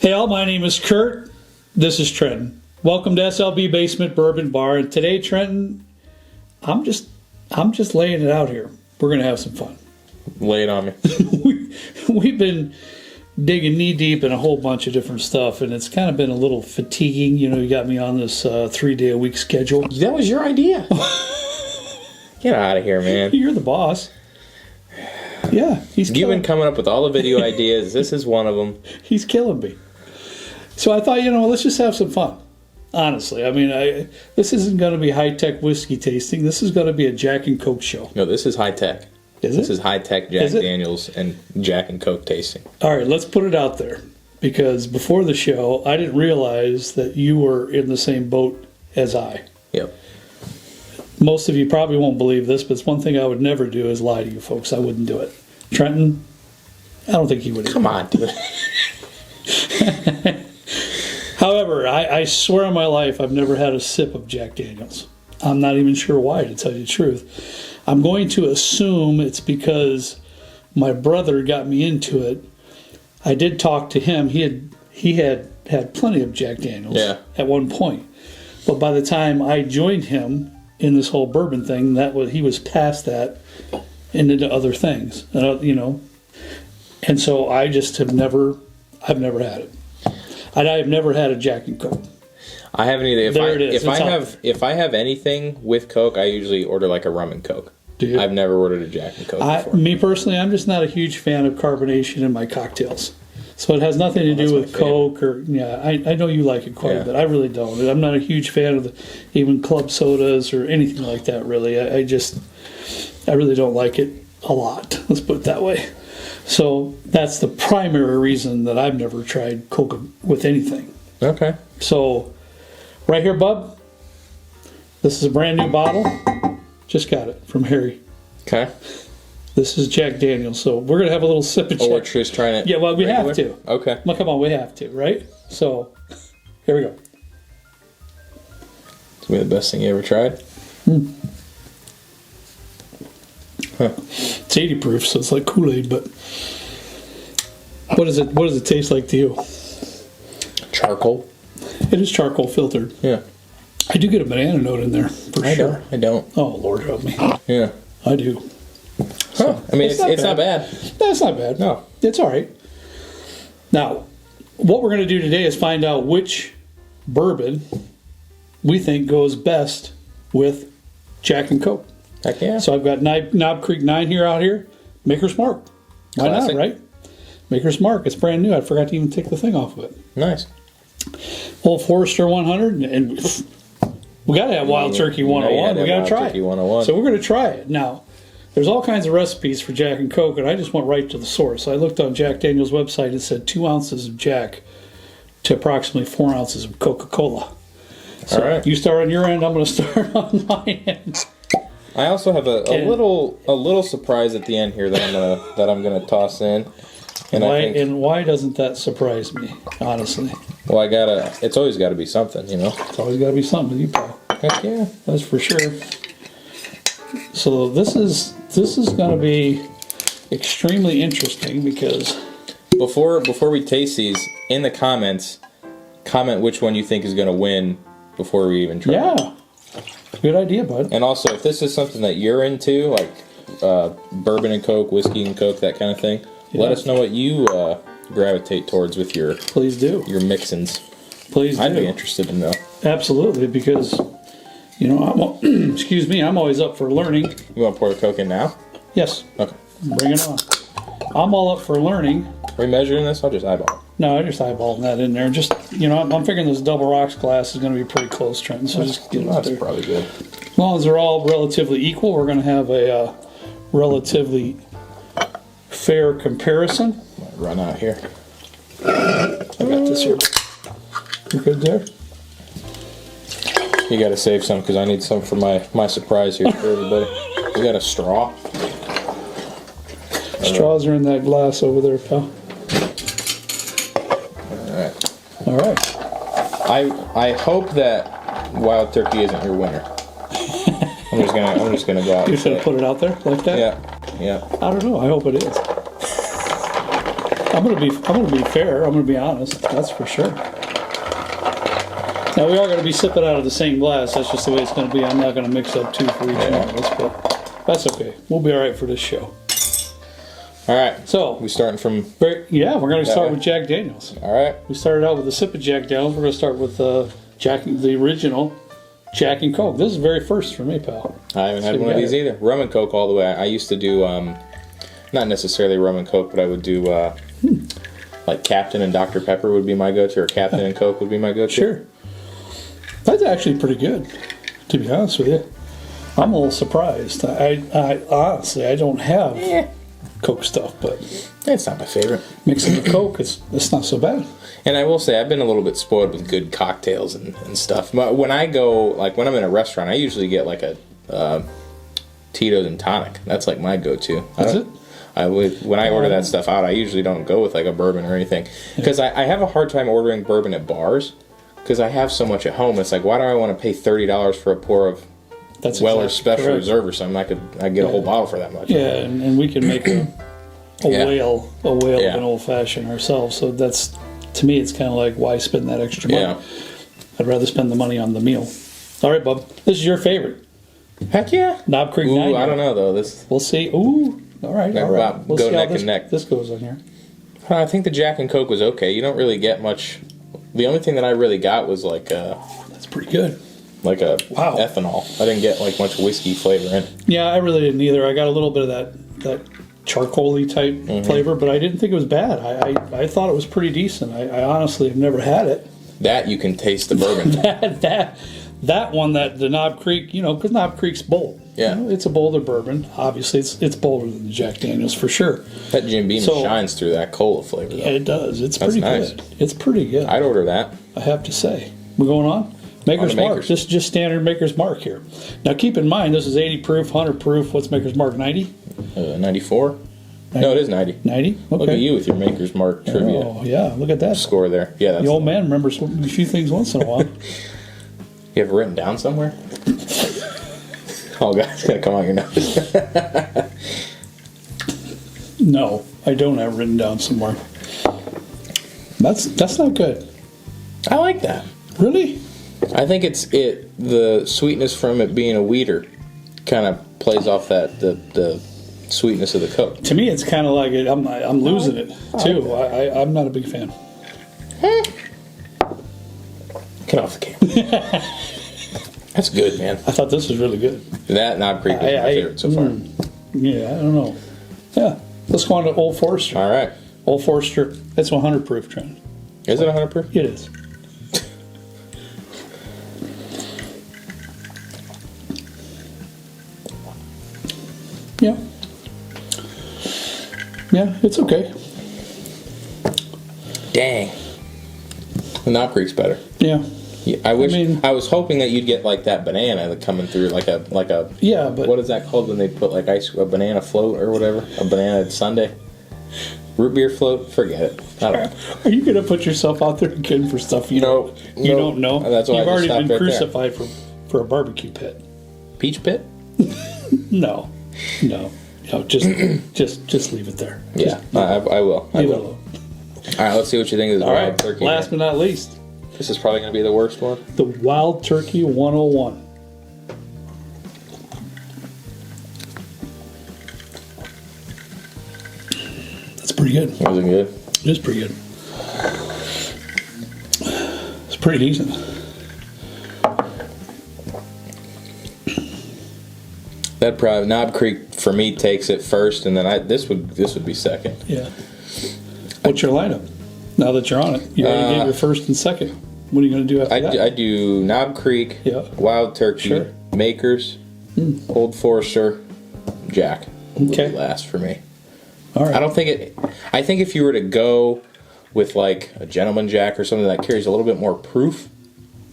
Hey all, my name is Kurt. This is Trenton. Welcome to SLB Basement Bourbon Bar. And today, Trenton, I'm just laying it out here. We're gonna have some fun. Lay it on me. We've been digging knee deep in a whole bunch of different stuff, and it's kind of been a little fatiguing. You know, you got me on this 3-day-a-week schedule. That was your idea. Get out of here, man. You're the boss. Yeah, You've been coming up with all the video ideas. This is one of them. He's killing me. So I thought, let's just have some fun. Honestly, I mean, this isn't going to be high-tech whiskey tasting. This is going to be a Jack and Coke show. No, this is high-tech. Is it? This is high-tech Jack Daniels and Jack and Coke tasting. All right, let's put it out there. Because before the show, I didn't realize that you were in the same boat as I. Yep. Most of you probably won't believe this, but it's one thing I would never do is lie to you folks. I wouldn't do it. Trenton, I don't think he would. Come on, dude. However, I swear on my life I've never had a sip of Jack Daniels. I'm not even sure why, to tell you the truth. I'm going to assume it's because my brother got me into it. I did talk to him. He had plenty of Jack Daniels at one point. But by the time I joined him in this whole bourbon thing, he was past that and into other things. And so I just I've never had it. I've never had a Jack and Coke. I haven't either. If I have anything with Coke, I usually order like a rum and Coke. Do you? I've never ordered a Jack and Coke before. Me personally, I'm just not a huge fan of carbonation in my cocktails. So it has nothing to do with Coke I know you like it quite a bit. I really don't. I'm not a huge fan of even club sodas or anything like that, really. I really don't like it a lot. Let's put it that way. So that's the primary reason that I've never tried Coke with anything. Okay. So right here, bub, this is a brand new bottle. Just got it from Harry. Okay. This is Jack Daniels. So we're going to have a little sip and check. We're just trying it. Yeah, well, we have to. Okay. Well, come on, we have to, right? So here we go. It's going to be the best thing you ever tried? Huh. It's 80 proof, so it's like Kool-Aid, but what does it taste like to you? Charcoal. It is charcoal filtered. Yeah. I do get a banana note in there, for sure. I don't. Oh, Lord help me. Yeah. I do. Huh. I mean, it's not bad. No, it's not bad. No. It's all right. Now, what we're going to do today is find out which bourbon we think goes best with Jack and Coke. Heck yeah. So I've got Knob Creek 9 out here. Maker's Mark. Why Classic. not, right? Maker's Mark. It's brand new. I forgot to even take the thing off of it. Nice. Old Forester 100. And we got to have Wild Turkey 101. We got to try it. 101. So we're going to try it. Now, there's all kinds of recipes for Jack and Coke, and I just went right to the source. I looked on Jack Daniels' website. It said 2 ounces of Jack to approximately 4 ounces of Coca-Cola. So all right. You start on your end. I'm going to start on my end. I also have a little surprise at the end here that I'm gonna toss in. And why doesn't that surprise me, honestly? Well, it's always got to be something, It's always got to be something, you pal. Heck yeah, that's for sure. So this is gonna be extremely interesting because before we taste these, in the comments, comment which one you think is gonna win before we even try. Yeah. Good idea, bud. And also, if this is something that you're into, like bourbon and Coke, whiskey and Coke, that kind of thing, let us know what you gravitate towards with your your mixins. Please do. I'd be interested to know. Absolutely, because excuse me, I'm always up for learning. You want to pour the Coke in now? Yes. Okay. Bring it on. I'm all up for learning. Are we measuring this? I'll just eyeball it. No, I just eyeballing that in there. Just, I'm figuring this double rocks glass is going to be pretty close, Trenton. So just get it that's there. Probably good. As long as they're all relatively equal, we're going to have a relatively fair comparison. Might run out here. I got this here. You good there? You got to save some because I need some for my surprise here for everybody. You got a straw? Straws are in that glass over there, pal. All right. I hope that Wild Turkey isn't your winner. I'm just gonna go out. You're gonna put it out there like that? Yeah. I don't know. I hope it is. I'm gonna be fair. I'm gonna be honest. That's for sure. Now we are gonna be sipping out of the same glass. That's just the way it's gonna be. I'm not gonna mix up 2 for each one of us, but that's okay. We'll be all right for this show. All right. So we starting from. Yeah, we're gonna start with Jack Daniels. All right. We started out with a sip of Jack Daniels. We're gonna start with the original Jack and Coke. This is the very first for me, pal. I haven't had one of these either. Rum and Coke all the way. I used to do, not necessarily rum and Coke, but I would do, like Captain and Dr. Pepper would be my go-to, or Captain and Coke would be my go-to. Sure. That's actually pretty good, to be honest with you. I'm a little surprised. I honestly, I don't have Coke stuff, but it's not my favorite. Mixing with Coke, it's not so bad. And I will say, I've been a little bit spoiled with good cocktails and stuff. But when I go, like when I'm in a restaurant, I usually get like a Tito's and tonic. That's like my go-to. Is it? When I order that stuff out, I usually don't go with like a bourbon or anything. Because I have a hard time ordering bourbon at bars. Because I have so much at home. It's like, why do I want to pay $30 for a pour of Weller's Special Reserve or something? I get a whole bottle for that much. Yeah, and we can make a whale of an old-fashioned ourselves. So that's... To me, it's kind of like, why spend that extra money? Yeah. I'd rather spend the money on the meal. All right, bub. This is your favorite. Heck yeah. Knob Creek 9. Ooh, I don't know, though. We'll see. Ooh. All right. We'll go neck and neck. This goes on here. I think the Jack and Coke was okay. You don't really get much. The only thing that I really got was like that's pretty good. Like a ethanol. I didn't get like much whiskey flavor in. Yeah, I really didn't either. I got a little bit of that charcoaly type flavor, but I didn't think it was bad. I thought it was pretty decent. I honestly have never had it. That you can taste the bourbon. that one, the Knob Creek, because Knob Creek's bold. Yeah, it's a bolder bourbon. Obviously, it's bolder than the Jack Daniels for sure. That Jim Beam shines through that cola flavor, though. Yeah, it does. It's pretty good. It's pretty good. I'd order that. I have to say. We're going on? Maker's Mark. This is just standard Maker's Mark here. Now, keep in mind, this is 80 proof, 100 proof. What's Maker's Mark, 90? 94? No, it is 90. 90? Okay. Look at you with your Maker's Mark trivia. Oh, yeah. Look at that. Score there. Yeah, that's the old man remembers a few things once in a while. You have it written down somewhere? Oh, God, it's going to come on your nose. No, I don't have it written down somewhere. That's not good. I like that. Really? I think the sweetness from it being a weeder kind of plays off the sweetness of the Coke. To me, it's kind of like it. I'm losing it too. I'm not a big fan. Get off the camera. That's good, man. I thought this was really good. That Knob Creek is my favorite so far. Yeah, I don't know. Yeah, let's go on to Old Forester. All right. Old Forester. It's 100 proof, Trent. Is it 100 proof? It is. Yeah. Yeah, it's okay. Dang. The Knob Creek's better. Yeah. I I was hoping that you'd get like that banana that coming through, like a. Yeah, but what is that called when they put like a banana float or whatever, a banana sundae, root beer float? Forget it. I don't know. Are you gonna put yourself out there again for stuff you don't know? That's why you've already been right crucified for a barbecue pit. Peach pit? No, just leave it there. Yeah, I will. Leave it alone. All right, let's see what you think of this wild turkey. Last but not least, this is probably going to be the worst one. The Wild Turkey 101. That's pretty good. Was it good? It is pretty good. It's pretty decent. That probably Knob Creek for me takes it first, and then this would be second. Yeah. What's your lineup? Now that you're on it, you already gave your first and second. What are you going to do after that? I do Knob Creek, Wild Turkey, Makers, Old Forester, Jack. Okay. Last for me. All right. I think if you were to go with like a Gentleman Jack or something that carries a little bit more proof,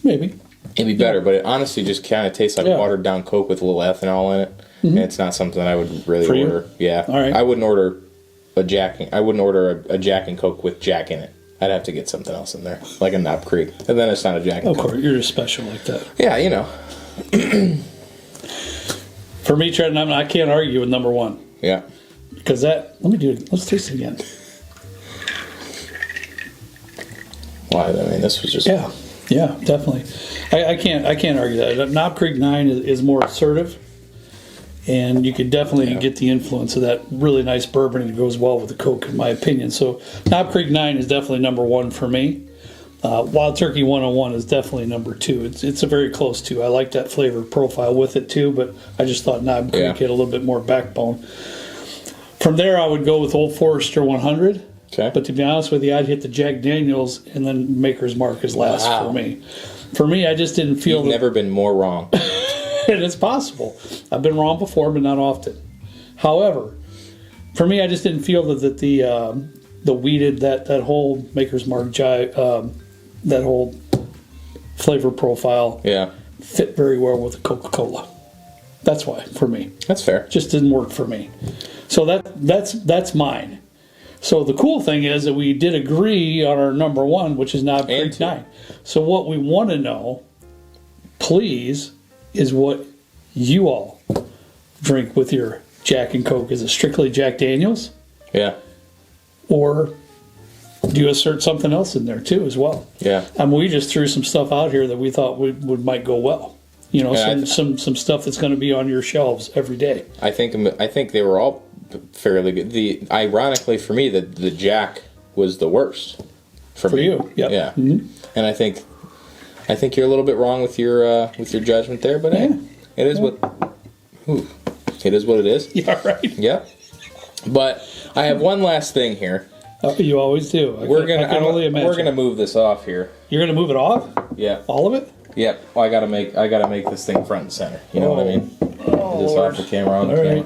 maybe it'd be better. But it honestly just kind of tastes like watered down Coke with a little ethanol in it, and it's not something I would really order. Yeah. All right. I wouldn't order a Jack. I wouldn't order a Jack and Coke with Jack in it. I'd have to get something else in there, like a Knob Creek, and then it's not a Jack and Coke. Of course, you're just special like that. Yeah, you know. For me, Trent, I can't argue with number one. Yeah. Because let's taste it again. Why? I mean, this was just yeah, definitely. I can't argue that. Knob Creek 9 is more assertive, and you could definitely get the influence of that really nice bourbon, and it goes well with the Coke, in my opinion. So Knob Creek 9 is definitely number 1 for me. Wild Turkey 101 is definitely number 2. It's a very close 2. I like that flavor profile with it too, but I just thought Knob Creek had a little bit more backbone. From there, I would go with Old Forester 100. Okay. But to be honest with you, I'd hit the Jack Daniels and then Maker's Mark is last for me. For me, I just didn't feel... You've never been more wrong. And it's possible. I've been wrong before, but not often. However, for me, I just didn't feel that the weeded, that whole Maker's Mark that whole flavor profile fit very well with the Coca-Cola. That's why, for me. That's fair. Just didn't work for me. So that's mine. So the cool thing is that we did agree on our number 1, which is Knob Creek 9. So what we want to know, please, is what you all drink with your Jack and Coke. Is it strictly Jack Daniels? Yeah. Or do you assert something else in there too as well? Yeah. I mean, we just threw some stuff out here that we thought might go well. You know, some stuff that's going to be on your shelves every day. I think they were all fairly good. Ironically for me, the Jack was the worst for me. You. Yep. Yeah. Mm-hmm. And I think you're a little bit wrong with your judgment there, but hey, it is what it is. Yeah, right. Yeah. But I have one last thing here. You always do. We're gonna move this off here. You're gonna move it off? Yeah. All of it? Yeah. Well, I gotta make this thing front and center. You know what I mean? This off the camera, on the camera.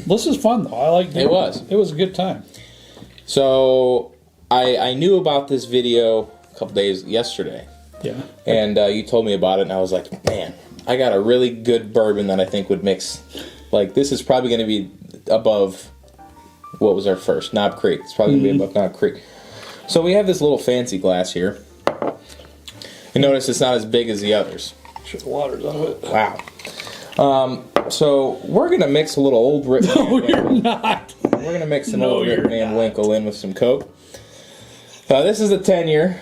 This is fun though. I like it. It was a good time. So I knew about this video a couple days yesterday. Yeah. And you told me about it, and I was like, man, I got a really good bourbon that I think would mix. Like, this is probably going to be above, what was our first? Knob Creek. It's probably going to be above Knob Creek. So we have this little fancy glass here. And notice it's not as big as the others. Sure, the water's out of it. Wow. So we're going to mix a little old Rip Van No, you're not. We're going to mix some old Rip Van Winkle in with some Coke. This is a 10-year.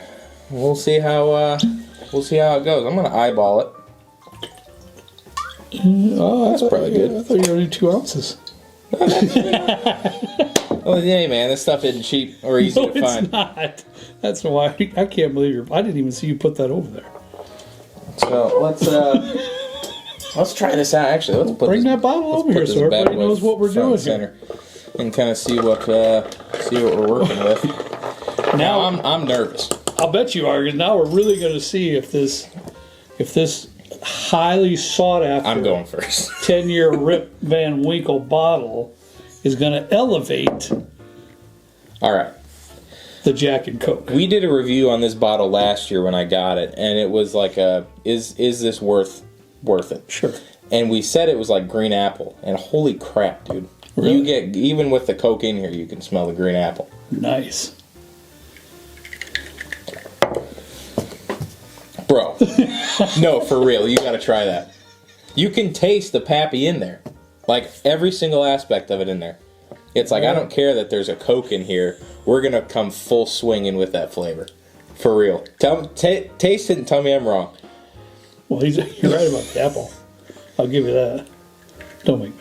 We'll see how it goes. I'm going to eyeball it. Oh, that's probably good. I thought you were only 2 ounces. Well, hey, man, this stuff isn't cheap or easy to find. It's not. That's why I can't believe I didn't even see you put that over there. So let's try this out. Actually, bring that bottle over here so everybody knows what we're doing here, and kind of see what we're working with. Now I'm nervous. I'll bet you are, because now we're really going to see if this highly sought after. I'm going first. 10-year Rip Van Winkle bottle is going to elevate. All right. The Jack and Coke. We did a review on this bottle last year when I got it, and it was like is this worth it? Sure. And we said it was like green apple, and holy crap, dude! Really? You get, even with the Coke in here, you can smell the green apple. Nice. Bro, no, for real, you got to try that. You can taste the pappy in there, like every single aspect of it in there. It's like, I don't care that there's a Coke in here. We're gonna come full swinging with that flavor, for real. Taste it and tell me I'm wrong. Well, you're right about the apple. I'll give you that.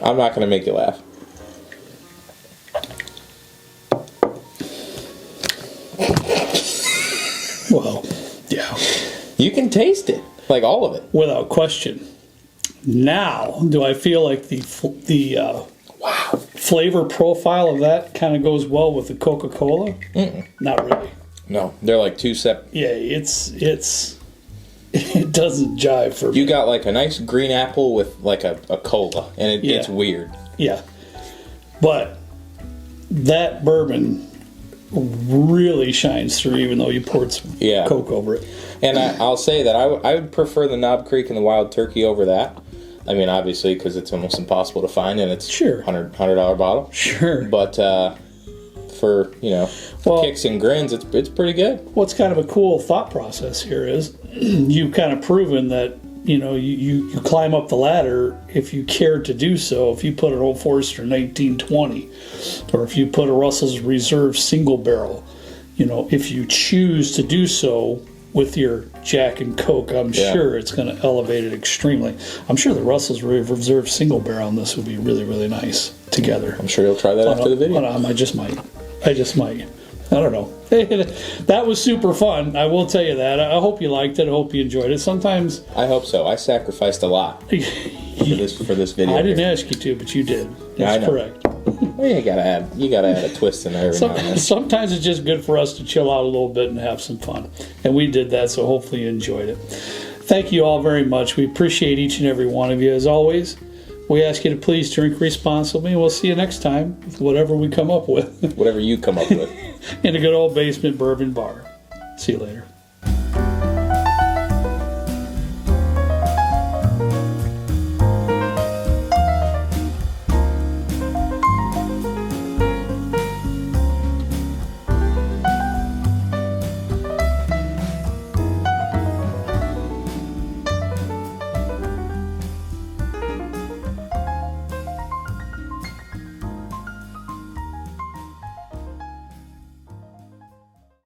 I'm not gonna make you laugh. Well, yeah. You can taste it, like all of it, without question. Now, do I feel like the flavor profile of that kind of goes well with the Coca-Cola? Not really. No, they're like two separate. Yeah, it doesn't jive for me. You got like a nice green apple with like a cola, and it's weird. Yeah, but that bourbon really shines through, even though you poured some Coke over it. And I'll say that I would prefer the Knob Creek and the Wild Turkey over that. I mean, obviously, because it's almost impossible to find, and it's $100 bottle. Sure. But for kicks and grins, it's pretty good. What's kind of a cool thought process here is you've kind of proven that you climb up the ladder if you care to do so. If you put an Old Forester 1920, or if you put a Russell's Reserve single barrel, if you choose to do so with your Jack and Coke, I'm sure it's going to elevate it extremely. I'm sure the Russell's Reserve single barrel on this would be really, really nice together. I'm sure you'll try that after the video. I just might. I don't know. That was super fun. I will tell you that. I hope you liked it. I hope you enjoyed it. Sometimes I hope so. I sacrificed a lot for this video. I didn't ask you to, but you did. That's correct. Well, you gotta add a twist in there every now and then. Sometimes it's just good for us to chill out a little bit and have some fun. And we did that, so hopefully you enjoyed it. Thank you all very much. We appreciate each and every one of you. As always, we ask you to please drink responsibly, and we'll see you next time with whatever we come up with. Whatever you come up with. In a good old basement bourbon bar. See you later.